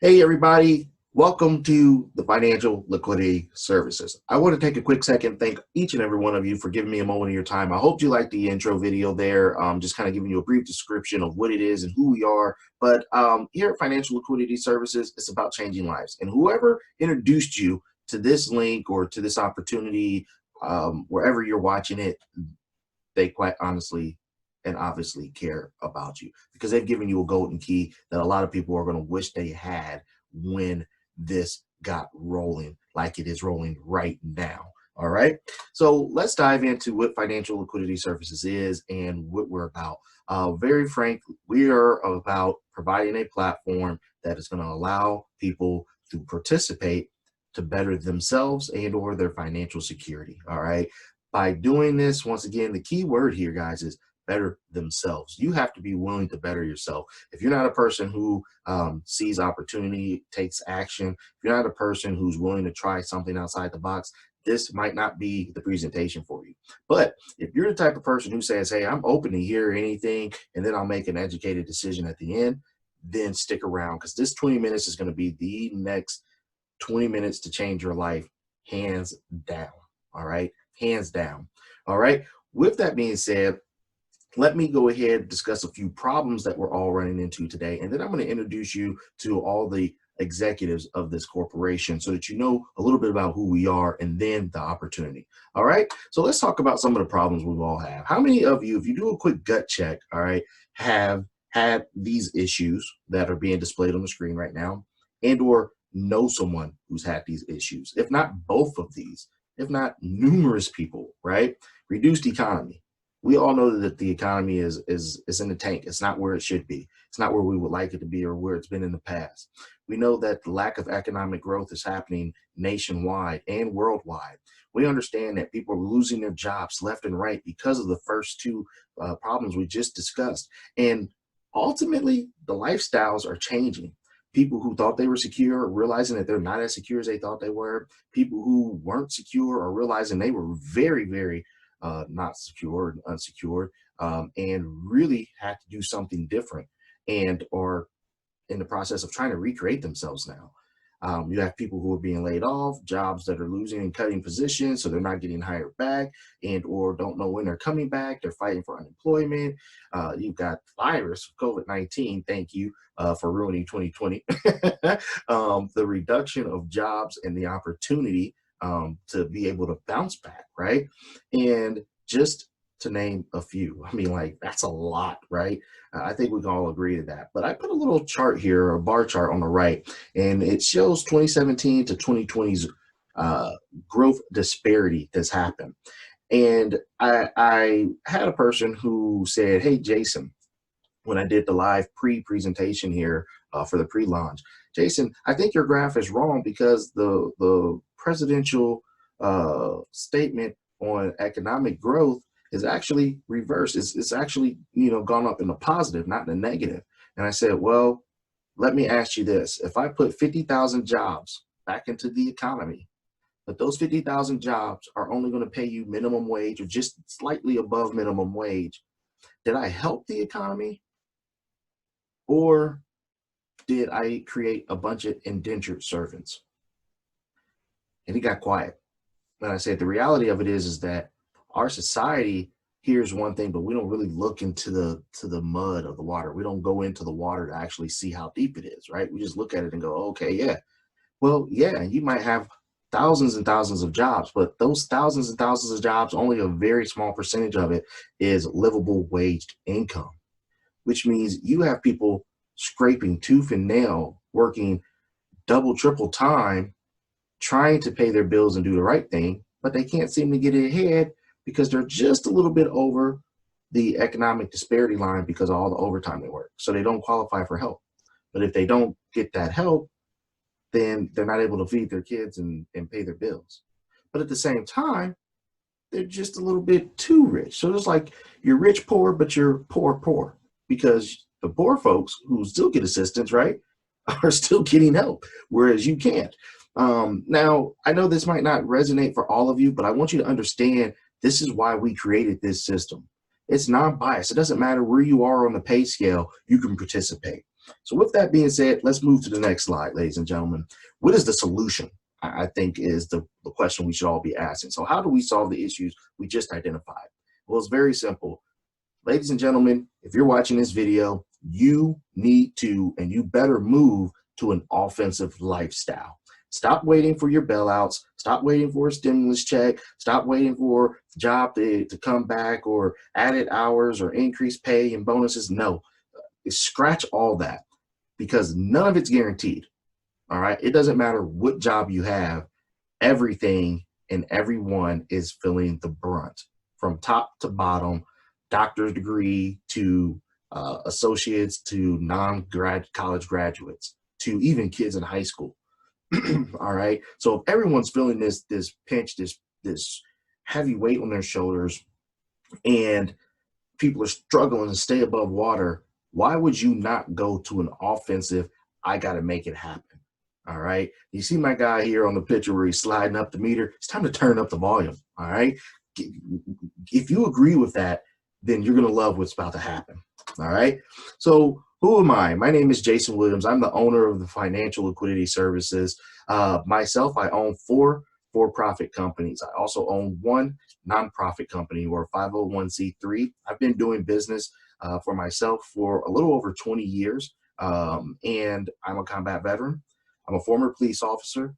Hey everybody, welcome to the Financial Liquidity Services. I want to take a quick second, thank each and every one of you for giving me a moment of your time. I hope you liked the intro video there, just kind of giving you a brief description of what it is and who we are. But here at Financial Liquidity Services, it's about changing lives. And whoever introduced you to this link or to this opportunity, wherever you're watching it, they quite honestly and obviously care about you because they've given you a golden key that a lot of people are going to wish they had when this got rolling like it is rolling right now. All right, so let's dive into what Financial Liquidity Services is and what we're about. Very frank, we are about providing a platform that is going to allow people to participate to better themselves and or their financial security. All right, by doing this, once again, the key word here, guys, is better themselves. You have to be willing to better yourself. If you're not a person who sees opportunity, takes action, if you're not a person who's willing to try something outside the box, this might not be the presentation for you. But if you're the type of person who says, hey, I'm open to hear anything, and then I'll make an educated decision at the end, then stick around because this 20 minutes is going to be the next 20 minutes to change your life, hands down. All right, hands down. All right, with that being said, let me go ahead and discuss a few problems that we're all running into today. And then I'm going to introduce you to all the executives of this corporation so that you know a little bit about who we are and then the opportunity. All right. So let's talk about some of the problems we all have. How many of you, if you do a quick gut check, all right, have had these issues that are being displayed on the screen right now and or know someone who's had these issues? If not both of these, if not numerous people, right? Reduced economy. We all know that the economy is in the tank. It's not where it should be. It's not where we would like it to be or where it's been in the past. We know that the lack of economic growth is happening nationwide and worldwide. We understand that people are losing their jobs left and right because of the first two problems we just discussed. And ultimately, the lifestyles are changing. People who thought they were secure are realizing that they're not as secure as they thought they were. People who weren't secure are realizing they were very, very not secure and unsecured, and really had to do something different and are in the process of trying to recreate themselves now. You have people who are being laid off, jobs that are losing and cutting positions, so they're not getting hired back and or don't know when they're coming back. They're fighting for unemployment. You've got virus, COVID-19, thank you for ruining 2020. The reduction of jobs and the opportunity to be able to bounce back, right? And just to name a few, I mean, like, that's a lot, right? I think we can all agree to that. But I put a little chart here, a bar chart on the right, and it shows 2017 to 2020's growth disparity that's happened. And I had a person who said, hey, Jason, when I did the live pre-presentation here for the pre-launch, Jason, I think your graph is wrong because the presidential statement on economic growth is actually reversed. It's actually, gone up in the positive, not in the negative. And I said, well, let me ask you this. If I put 50,000 jobs back into the economy, but those 50,000 jobs are only going to pay you minimum wage or just slightly above minimum wage, did I help the economy? Or did I create a bunch of indentured servants? And he got quiet. And I said, the reality of it is that our society hears one thing, but we don't really look into the mud of the water. We don't go into the water to actually see how deep it is, right? We just look at it and go, okay, yeah. Well, yeah, you might have thousands and thousands of jobs, but those thousands and thousands of jobs, only a very small percentage of it is livable waged income, which means you have people scraping tooth and nail, working double, triple time, trying to pay their bills and do the right thing, but they can't seem to get ahead because they're just a little bit over the economic disparity line because of all the overtime they work. So they don't qualify for help. But if they don't get that help, then they're not able to feed their kids and pay their bills. But at the same time, they're just a little bit too rich. So it's like you're rich poor, but you're poor because the poor folks who still get assistance, right, are still getting help, whereas you can't. Now, I know this might not resonate for all of you, but I want you to understand this is why we created this system. It's non-biased. It doesn't matter where you are on the pay scale, you can participate. So with that being said, let's move to the next slide, ladies and gentlemen. What is the solution? I think is the question we should all be asking. So how do we solve the issues we just identified? Well, it's very simple. Ladies and gentlemen, if you're watching this video, you need to, and you better move to an offensive lifestyle. Stop waiting for your bailouts. Stop waiting for a stimulus check. Stop waiting for the job to come back or added hours or increased pay and bonuses. No, scratch all that because none of it's guaranteed. All right. It doesn't matter what job you have. Everything and everyone is feeling the brunt from top to bottom, doctor's degree to associates to college graduates to even kids in high school. All right. So if everyone's feeling this pinch, this heavy weight on their shoulders, and people are struggling to stay above water, why would you not go to an offensive, I got to make it happen? All right. You see my guy here on the picture where he's sliding up the meter. It's time to turn up the volume. All right. If you agree with that, then you're going to love what's about to happen. All right. So who am I? My name is Jason Williams. I'm the owner of the Financial Liquidity Services. Myself, I own 4 for-profit companies. I also own 1 nonprofit company or 501c3. I've been doing business for myself for a little over 20 years, and I'm a combat veteran. I'm a former police officer,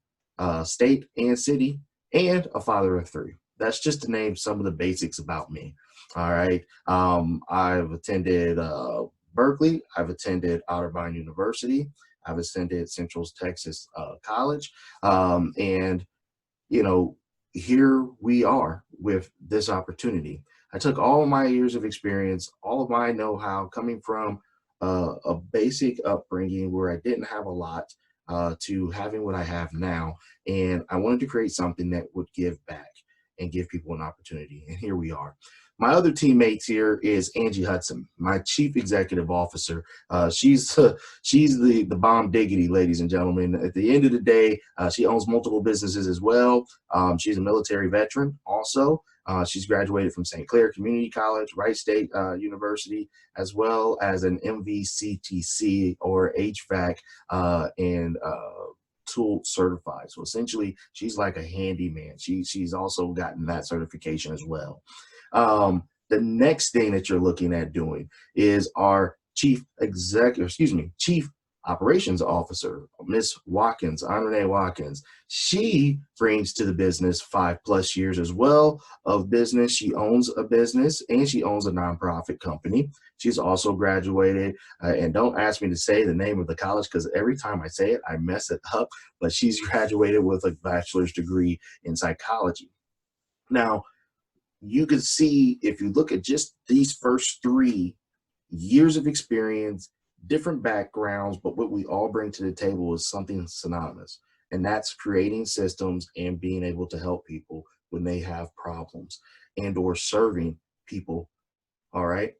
state and city, and a father of 3. That's just to name some of the basics about me. All right. I've attended Berkeley. I've attended Otterbein University. I've attended Central Texas College. And, you know, here we are with this opportunity. I took all of my years of experience, all of my know-how coming from a basic upbringing where I didn't have a lot to having what I have now. And I wanted to create something that would give back and give people an opportunity. And here we are. My other teammates here is Angie Hudson, my chief executive officer. She's the bomb diggity, ladies and gentlemen. At the end of the day, she owns multiple businesses as well. She's a military veteran also. She's graduated from St. Clair Community College, Wright State University, as well as an MVCTC or HVAC and tool certified. So essentially, she's like a handyman. She's also gotten that certification as well. The next thing that you're looking at doing is our chief operations officer, Miss Watkins, Renee Watkins. She brings to the business 5+ years as well of business. She owns a business and she owns a nonprofit company. She's also graduated, and don't ask me to say the name of the college because every time I say it, I mess it up, but she's graduated with a bachelor's degree in psychology. Now, you can see if you look at just these first 3 years of experience, different backgrounds, but what we all bring to the table is something synonymous, and that's creating systems and being able to help people when they have problems and or serving people. All right.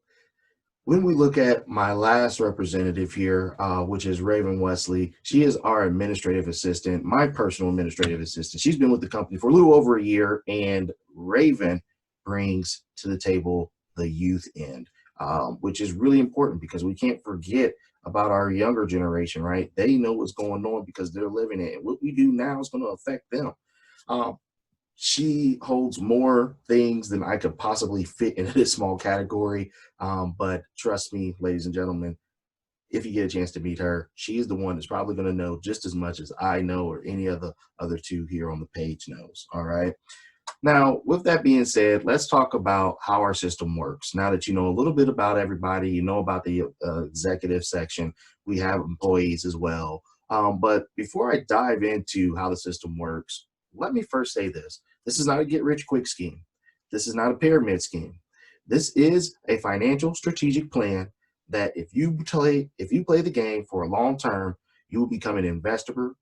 When we look at my last representative here, which is Raven Wesley, she is our administrative assistant, my personal administrative assistant. She's been with the company for a little over a year, and Raven brings to the table the youth end, which is really important because we can't forget about our younger generation, right? They know what's going on because they're living it. And what we do now is going to affect them. She holds more things than I could possibly fit into this small category. But trust me, ladies and gentlemen, if you get a chance to meet her, she's the one that's probably going to know just as much as I know or any of the other 2 here on the page knows. All right. Now, with that being said, let's talk about how our system works. Now that you know a little bit about everybody, you know about the executive section, we have employees as well. But before I dive into how the system works, let me first say this. This is not a get-rich-quick scheme. This is not a pyramid scheme. This is a financial strategic plan that if you play the game for a long term, you will become an investor.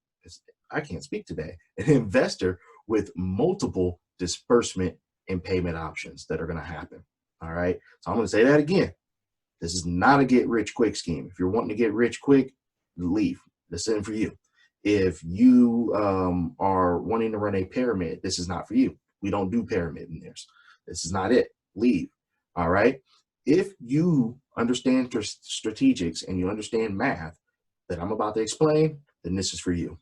I can't speak today. An investor with multiple disbursement and payment options that are going to happen. All right. So I'm going to say that again. This is not a get rich quick scheme. If you're wanting to get rich quick, leave. This isn't for you. If you are wanting to run a pyramid, this is not for you. We don't do pyramid in this. This is not it. Leave. All right. if you understand strategics and you understand math that I'm about to explain, then this is for you.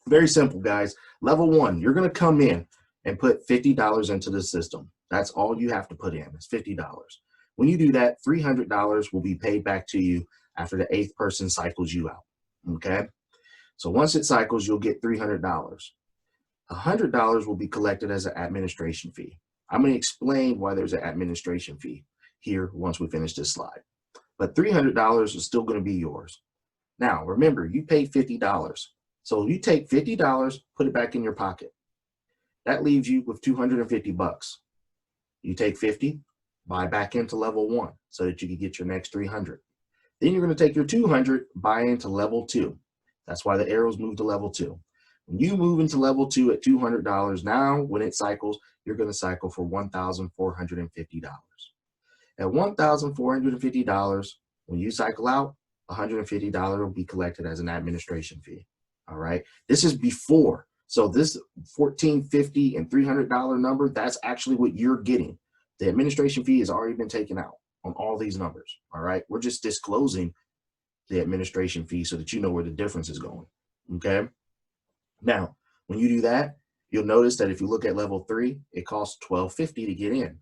Very simple, guys. Level 1, you're going to come in and put $50 into the system. That's all you have to put in, is $50. When you do that, $300 will be paid back to you after the 8th person cycles you out, okay? So once it cycles, you'll get $300. $100 will be collected as an administration fee. I'm going to explain why there's an administration fee here once we finish this slide. But $300 is still going to be yours. Now, remember, you paid $50. So you take $50, put it back in your pocket. That leaves you with 250 bucks. You take 50, buy back into level 1 so that you can get your next 300. Then you're going to take your 200, buy into level 2. That's why the arrows move to level 2. When you move into level 2 at $200, now when it cycles, you're going to cycle for $1,450. At $1,450, when you cycle out, $150 will be collected as an administration fee. All right. This is before. So this $1,450 and $300 number, that's actually what you're getting. The administration fee has already been taken out on all these numbers. All right. We're just disclosing the administration fee so that you know where the difference is going. Okay. Now, when you do that, you'll notice that if you look at level 3, it costs $1,250 to get in.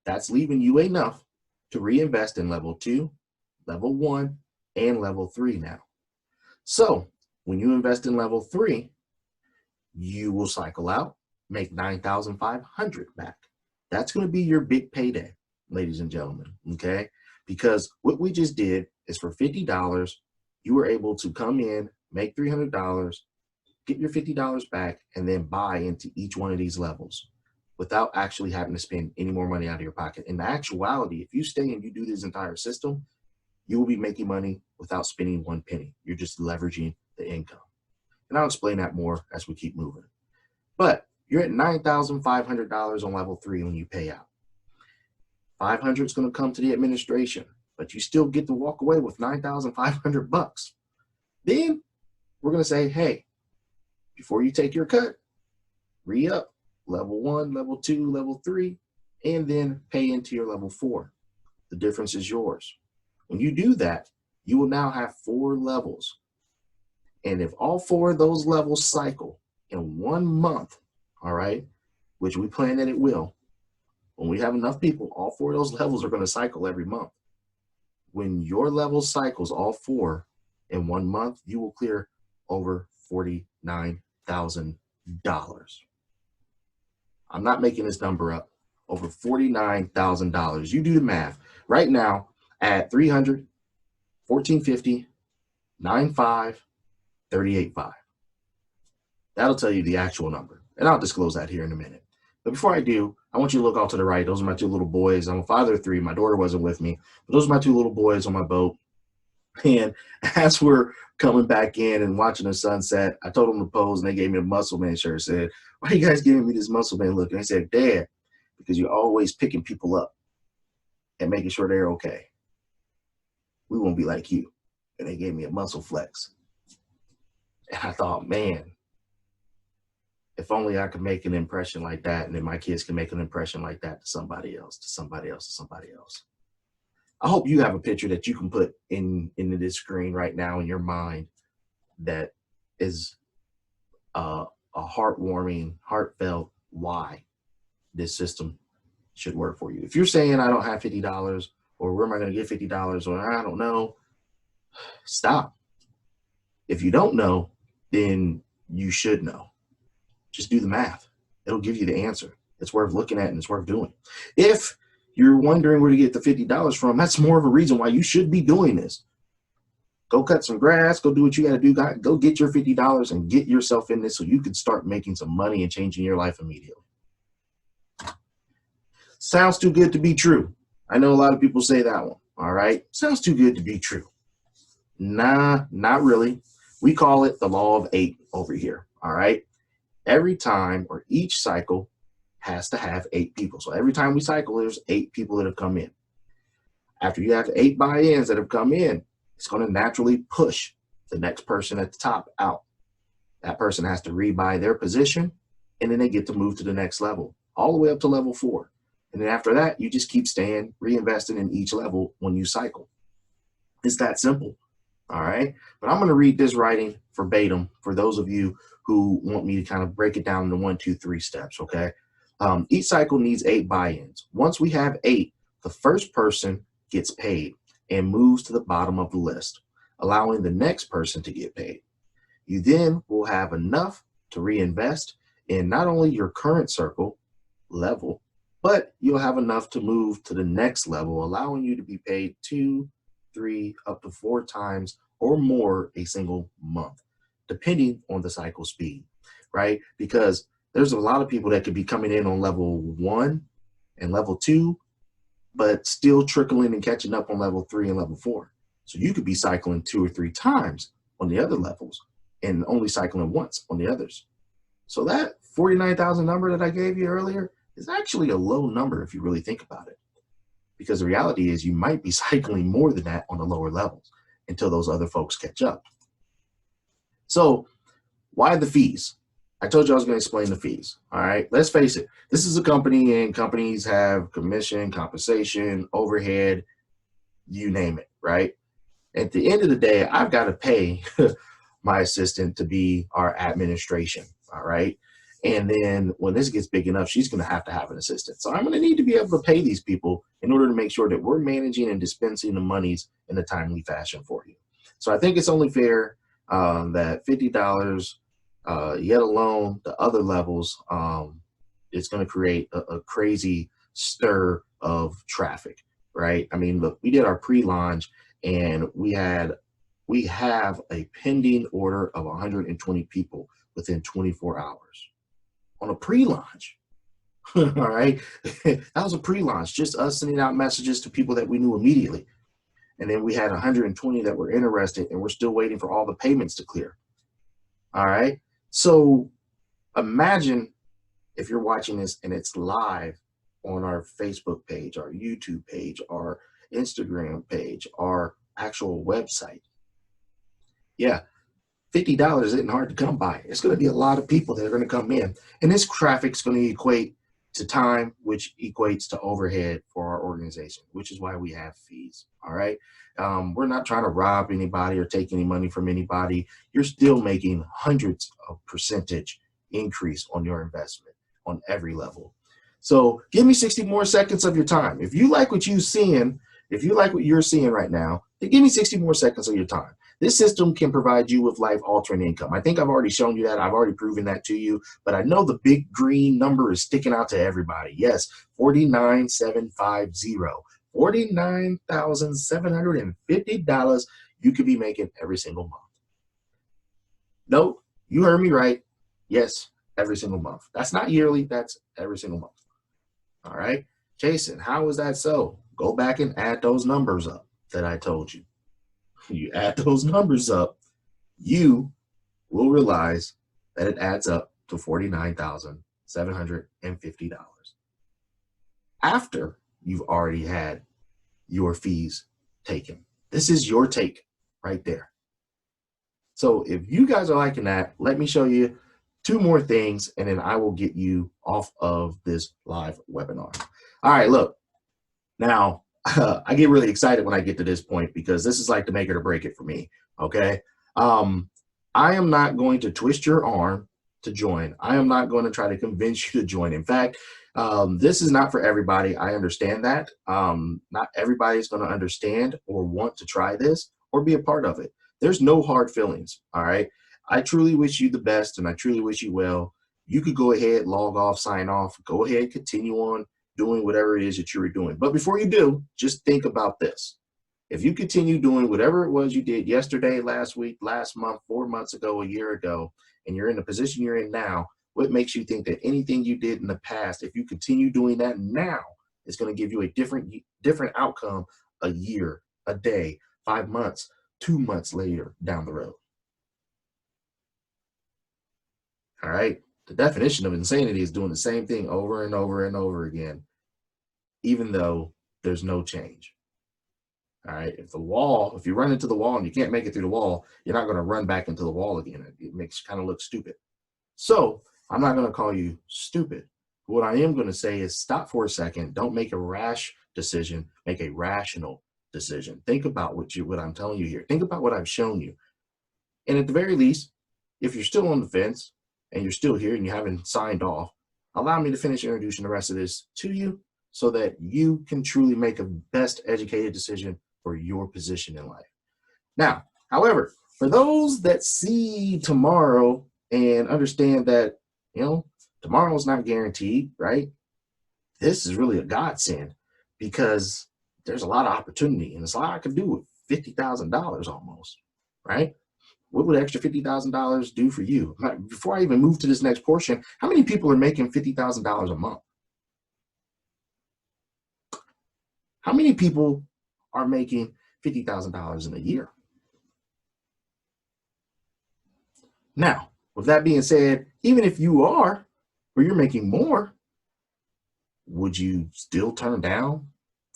That's leaving you enough to reinvest in level 2, level 1, and level 3 now. So when you invest in level 3, you will cycle out, make $9,500 back. That's going to be your big payday, ladies and gentlemen, okay? Because what we just did is for $50, you were able to come in, make $300, get your $50 back, and then buy into each one of these levels without actually having to spend any more money out of your pocket. In actuality, if you stay and you do this entire system, you will be making money without spending one penny. You're just leveraging the income. And I'll explain that more as we keep moving. But you're at $9,500 on level 3 when you pay out. $500 is going to come to the administration, but you still get to walk away with $9,500 bucks. Then we're going to say, hey, before you take your cut, re-up level 1, level 2, level 3, and then pay into your level 4. The difference is yours. When you do that, you will now have 4 levels. And if all 4 of those levels cycle in 1 month, all right, which we plan that it will, when we have enough people, all 4 of those levels are going to cycle every month. When your level cycles all 4 in 1 month, you will clear over $49,000. I'm not making this number up. Over $49,000. You do the math. Right now, at 300, 1450, 95, 38.5. That'll tell you the actual number. And I'll disclose that here in a minute. But before I do, I want you to look off to the right. Those are my 2 little boys. I'm a father of 3. My daughter wasn't with me. But those are my 2 little boys on my boat. And as we're coming back in and watching the sunset, I told them to pose, and they gave me a muscle man shirt. I said, why are you guys giving me this muscle man look? And I said, Dad, because you're always picking people up and making sure they're okay. We won't be like you. And they gave me a muscle flex. And I thought, man, if only I could make an impression like that, and then my kids can make an impression like that to somebody else, to somebody else, to somebody else. I hope you have a picture that you can put into this screen right now in your mind that is a heartwarming, heartfelt why this system should work for you. If you're saying I don't have $50, or where am I going to get $50, or I don't know, stop. If you don't know, then you should know. Just do the math. It'll give you the answer. It's worth looking at and it's worth doing. If you're wondering where to get the $50 from, that's more of a reason why you should be doing this. Go cut some grass, go do what you got to do. Go get your $50 and get yourself in this so you can start making some money and changing your life immediately. Sounds too good to be true. I know a lot of people say that one. All right. Sounds too good to be true. Nah, not really. We call it the law of 8 over here. All right. Every time, or each cycle, has to have 8 people. So every time we cycle, there's 8 people that have come in. After you have 8 buy-ins that have come in, it's going to naturally push the next person at the top out. That person has to rebuy their position, and then they get to move to the next level, all the way up to level 4. And then after that, you just keep staying reinvesting in each level when you cycle. It's that simple. All right. But I'm going to read this writing verbatim for those of you who want me to kind of break it down into 1, 2, 3 steps. Okay. Each cycle needs 8 buy-ins. Once we have 8, the first person gets paid and moves to the bottom of the list, allowing the next person to get paid. You then will have enough to reinvest in not only your current circle level, but you'll have enough to move to the next level, allowing you to be paid 2, 3, up to 4 times or more a single month, depending on the cycle speed, right? Because there's a lot of people that could be coming in on level 1 and level 2, but still trickling and catching up on level 3 and level 4. So you could be cycling 2 or 3 times on the other levels and only cycling once on the others. So that 49,000 number that I gave you earlier is actually a low number if you really think about it. Because the reality is you might be cycling more than that on the lower levels until those other folks catch up. So why the fees? I told you I was going to explain the fees. All right, let's face it. This is a company, and companies have commission, compensation, overhead, you name it, right? At the end of the day, I've got to pay my assistant to be our administration. All right. And then when this gets big enough, she's going to have an assistant. So I'm going to need to be able to pay these people in order to make sure that we're managing and dispensing the monies in a timely fashion for you. So I think it's only fair that $50, yet alone the other levels, it's going to create a crazy stir of traffic, right? I mean, look, we did our pre-launch and we have a pending order of 120 people within 24 hours on a pre-launch. All right. That was a pre-launch, just us sending out messages to people that we knew immediately. And then we had 120 that were interested, and we're still waiting for all the payments to clear. All right. So imagine if you're watching this and it's live on our Facebook page, our YouTube page, our Instagram page, our actual website. Yeah, $50 isn't hard to come by. It's going to be a lot of people that are going to come in. And this traffic's going to equate to time, which equates to overhead for our organization, which is why we have fees. All right. We're not trying to rob anybody or take any money from anybody. You're still making hundreds of percentage increase on your investment on every level. So give me 60 more seconds of your time. If you like what you're seeing, right now, then give me 60 more seconds of your time. This system can provide you with life-altering income. I think I've already shown you that. I've already proven that to you. But I know the big green number is sticking out to everybody. Yes, 49,750. $49,750 you could be making every single month. No, you heard me right. Yes, every single month. That's not yearly. That's every single month. All right. Jason, how is that so? Go back and add those numbers up that I told you. You add those numbers up, you will realize that it adds up to $49,750 after you've already had your fees taken. This is your take right there. So if you guys are liking that, let me show you 2 more things, and then I will get you off of this live webinar. All right, look, now I get really excited when I get to this point because this is like the make it or break it for me, okay? I am not going to twist your arm to join. I am not going to try to convince you to join. In fact, this is not for everybody. I understand that. Not everybody's going to understand or want to try this or be a part of it. There's no hard feelings, all right? I truly wish you the best, and I truly wish you well. You could go ahead, log off, sign off, go ahead, continue on doing whatever it is that you were doing. But before you do, just think about this. If you continue doing whatever it was you did yesterday, last week, last month, 4 months ago, a year ago, and you're in the position you're in now, what makes you think that anything you did in the past, if you continue doing that now, is going to give you a different outcome a year, a day, 5 months, 2 months later down the road? All right. The definition of insanity is doing the same thing over and over and over again, even though there's no change. All right. If you run into the wall and you can't make it through the wall, you're not going to run back into the wall again. It makes you kind of look stupid. So I'm not going to call you stupid. What I am going to say is stop for a second. Don't make a rash decision. Make a rational decision. Think about what I'm telling you here. Think about what I've shown you. And at the very least, if you're still on the fence and you're still here and you haven't signed off, allow me to finish introducing the rest of this to you so that you can truly make a best educated decision for your position in life. Now, however, for those that see tomorrow and understand that, tomorrow's not guaranteed, right? This is really a godsend because there's a lot of opportunity and it's a lot I could do with $50,000 almost, right? What would extra $50,000 do for you? Before I even move to this next portion, how many people are making $50,000 a month? How many people are making $50,000 in a year? Now, with that being said, even if you are, or you're making more, would you still turn down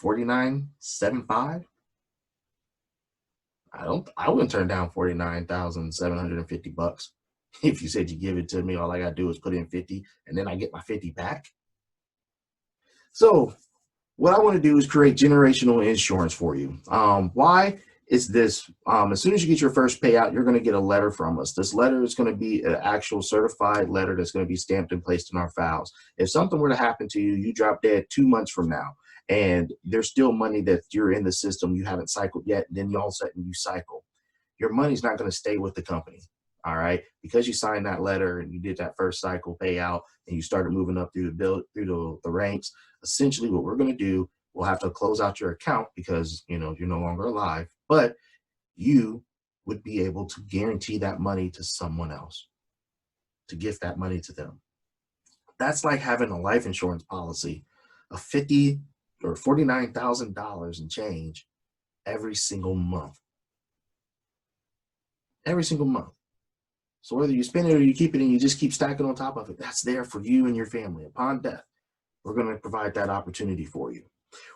49.75? I wouldn't turn down 49,750 bucks. If you said you give it to me, all I gotta do is put in 50 and then I get my 50 back. So what I want to do is create generational insurance for you. Why? It's this. As soon as you get your first payout, you're going to get a letter from us. This letter is going to be an actual certified letter that's going to be stamped and placed in our files. If something were to happen to you, you drop dead 2 months from now, and there's still money that you're in the system, you haven't cycled yet, and then all of a sudden you cycle. Your money's not going to stay with the company. All right, because you signed that letter and you did that first cycle payout and you started moving up through the ranks. Essentially, what we're going to do, we'll have to close out your account because you're no longer alive, but you would be able to guarantee that money to someone else, to gift that money to them. That's like having a life insurance policy of $50,000 or $49,000 and change every single month. Every single month. So whether you spend it or you keep it and you just keep stacking on top of it, that's there for you and your family. Upon death, we're going to provide that opportunity for you.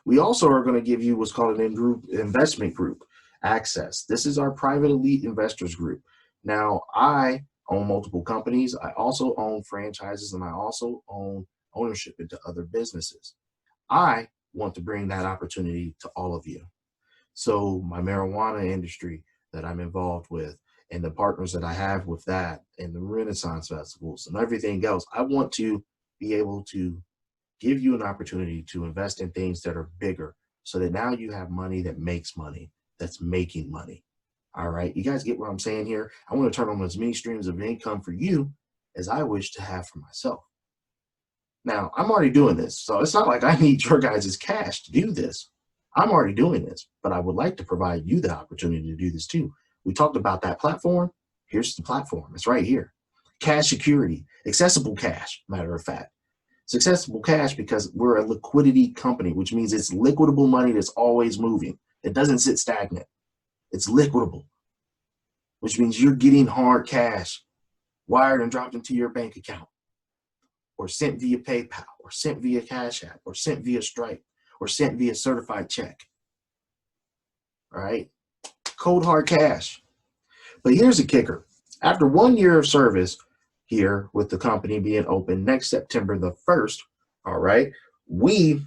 We also are going to give you what's called an in-group investment group access. This is our private elite investors group. Now, I own multiple companies. I also own franchises and I also own ownership into other businesses. I want to bring that opportunity to all of you. So my marijuana industry that I'm involved with, and the partners that I have with that, and the Renaissance festivals and everything else, I want to be able to give you an opportunity to invest in things that are bigger so that now you have money that makes money, that's making money. All right, you guys get what I'm saying here? I want to turn on as many streams of income for you as I wish to have for myself. Now, I'm already doing this, so it's not like I need your guys' cash to do this. I'm already doing this, but I would like to provide you the opportunity to do this too. We talked about that platform. Here's the platform. It's right here. Cash security, accessible cash, matter of fact. It's accessible cash because we're a liquidity company, which means it's liquidable money that's always moving. It doesn't sit stagnant. It's liquidable, which means you're getting hard cash wired and dropped into your bank account, or sent via PayPal, or sent via Cash App, or sent via Stripe, or sent via certified check. All right? Cold hard cash. But here's the kicker. After 1 year of service here with the company being open next September the 1st, all right, we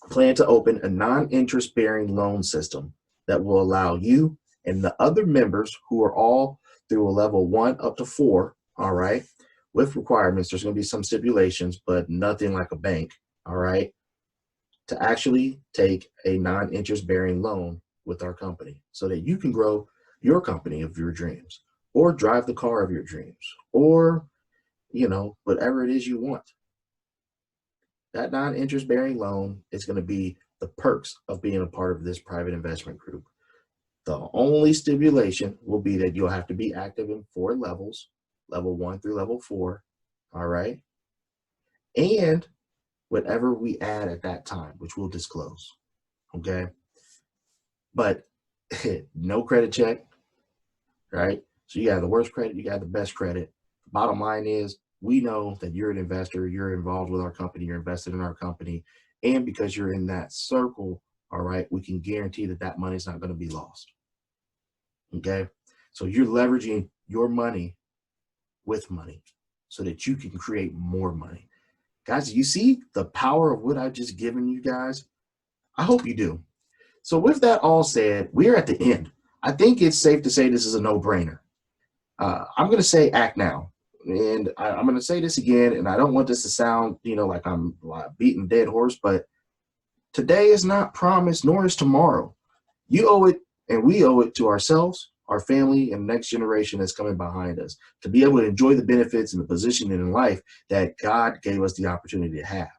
plan to open a non-interest bearing loan system that will allow you and the other members who are all through a level 1 up to 4, all right, with requirements. There's going to be some stipulations, but nothing like a bank, all right, to actually take a non-interest bearing loan with our company so that you can grow your company of your dreams, or drive the car of your dreams, or whatever it is you want. That non-interest bearing loan is going to be the perks of being a part of this private investment group. The only stipulation will be that you'll have to be active in 4 levels, level 1 through level 4, all right, and whatever we add at that time, which we'll disclose, okay? But no credit check, right? So you got the worst credit, you got the best credit. Bottom line is, we know that you're an investor, you're involved with our company, you're invested in our company, and because you're in that circle, all right, we can guarantee that that money is not going to be lost, okay? So you're leveraging your money with money so that you can create more money. Guys, you see the power of what I've just given you guys? I hope you do. So with that all said, we're at the end. I think it's safe to say this is a no-brainer. I'm going to say act now. And I'm going to say this again, and I don't want this to sound, like I'm beating a dead horse, but today is not promised, nor is tomorrow. You owe it, and we owe it to ourselves, our family, and the next generation that's coming behind us to be able to enjoy the benefits and the position in life that God gave us the opportunity to have.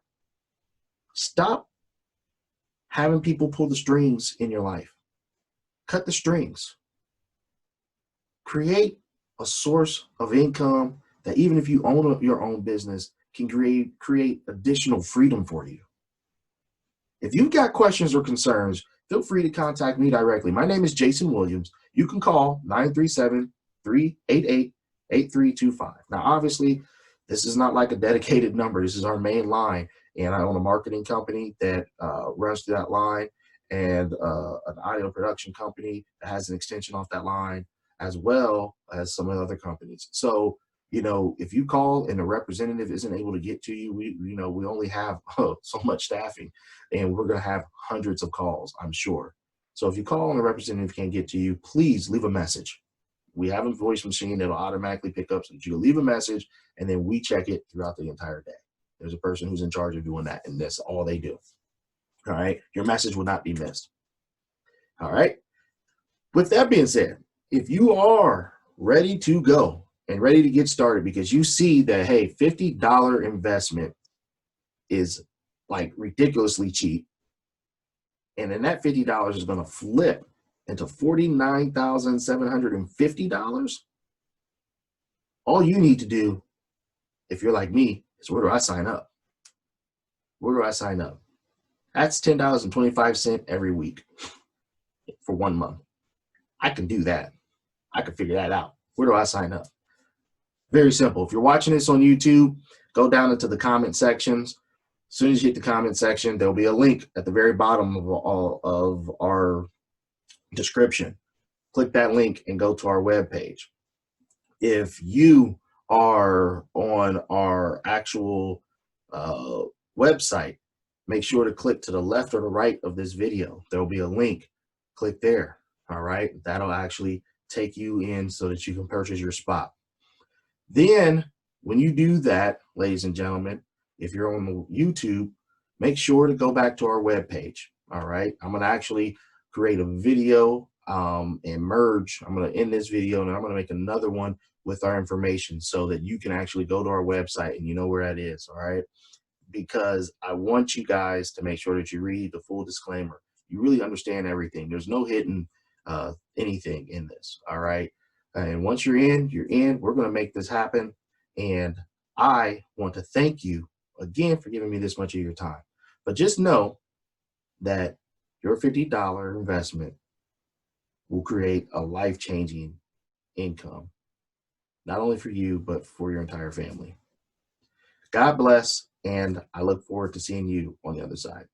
Stop having people pull the strings in your life. Cut the strings. Create a source of income that even if you own your own business can create additional freedom for you. If you've got questions or concerns, feel free to contact me directly. My name is Jason Williams. You can call 937-388-8325. Now, obviously, this is not like a dedicated number. This is our main line. And I own a marketing company that runs through that line, and an audio production company that has an extension off that line, as well as some other companies. So, if you call and the representative isn't able to get to you, we only have so much staffing, and we're going to have hundreds of calls, I'm sure. So if you call and the representative can't get to you, please leave a message. We have a voice machine that'll automatically pick up so that you leave a message, and then we check it throughout the entire day. There's a person who's in charge of doing that, and that's all they do. All right. Your message will not be missed. All right. With that being said, if you are ready to go and ready to get started because you see that, hey, $50 investment is like ridiculously cheap, and then that $50 is going to flip into $49,750, all you need to do, if you're like me, is where do I sign up? Where do I sign up? That's $10.25 every week for 1 month. I can do that. I can figure that out. Where do I sign up? Very simple. If you're watching this on YouTube, go down into the comment sections. As soon as you hit the comment section, there'll be a link at the very bottom of our description. Click that link and go to our webpage. If you are on our actual website, make sure to click to the left or the right of this video. There will be a link. Click there. All right. That'll actually take you in so that you can purchase your spot. Then when you do that, ladies and gentlemen, if you're on YouTube, make sure to go back to our webpage. All right. I'm going to actually create a video and merge. I'm going to end this video and I'm going to make another one with our information so that you can actually go to our website and you know where that is. All right. Because I want you guys to make sure that you read the full disclaimer. You really understand everything. There's no hidden anything in this. All right. And once you're in, you're in. We're going to make this happen. And I want to thank you again for giving me this much of your time. But just know that your $50 investment will create a life-changing income, not only for you, but for your entire family. God bless, and I look forward to seeing you on the other side.